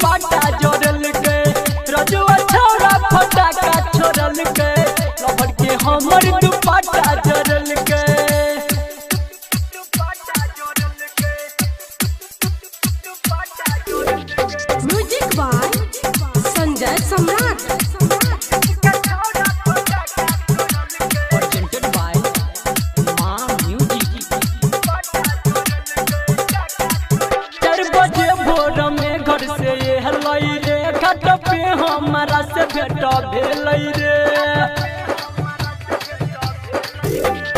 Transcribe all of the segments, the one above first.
दुपट्टा जोड़ल के रजुआ छोरा फटाका छोड़ल के लवर के हमर दुपट्टा जोड़ल के music by Sanjay Samrat presented by Maa music 4 बजे भोर में घर से हलई रे घाट पे हमारा से भेट भेलई रे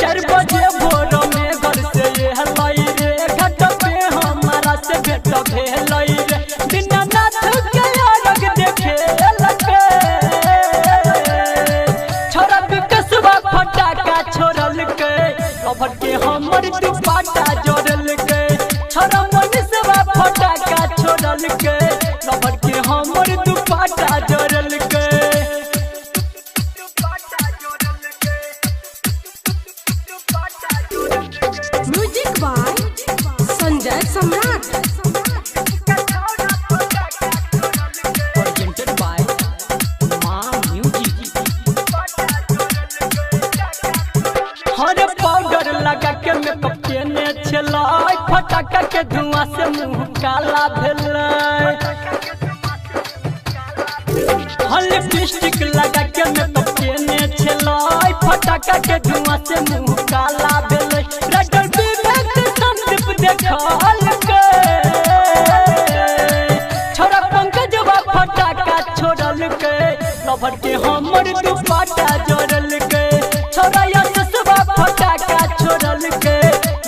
4 बजे भोर में घर से हलई रे घाट पे हमारा से भेट भेलई रे दीनानाथ के रंग देखे लगे छोरा विकसवा फटाका छोड़ल के लवर के हमर दुपट्टा जोड़ल के छोरा मनीषवा फटाका छोड़ल के लवर के हमर दुपट्टा जोड़ल के music by Sanjay Samrat presented by Maa music हर पाउडर लगा के मेकअप केने छलाई फटाका के धुआं से मुंह काला भेलै हर लिपस्टिक लगा के मेकअप केने छलाई फटाका के धुआं से मुंह काला भेलै राइटर विवेक संदीप देखल के छोरा पंकजवा फटाका छोड़ल के लवर के हमर दुपट्टा जोड़ल के छोरा यशस्वा फटाका छोड़ल के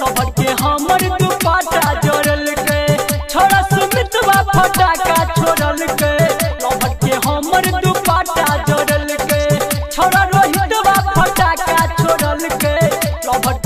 लवर के हमर दुपट्टा जोड़ल के छोरा सुमितवा फटाका छोड़ल के लवर के हमर दुपट्टा जोड़ल के छोरा रोहितवा फटाका छोड़ल के लवर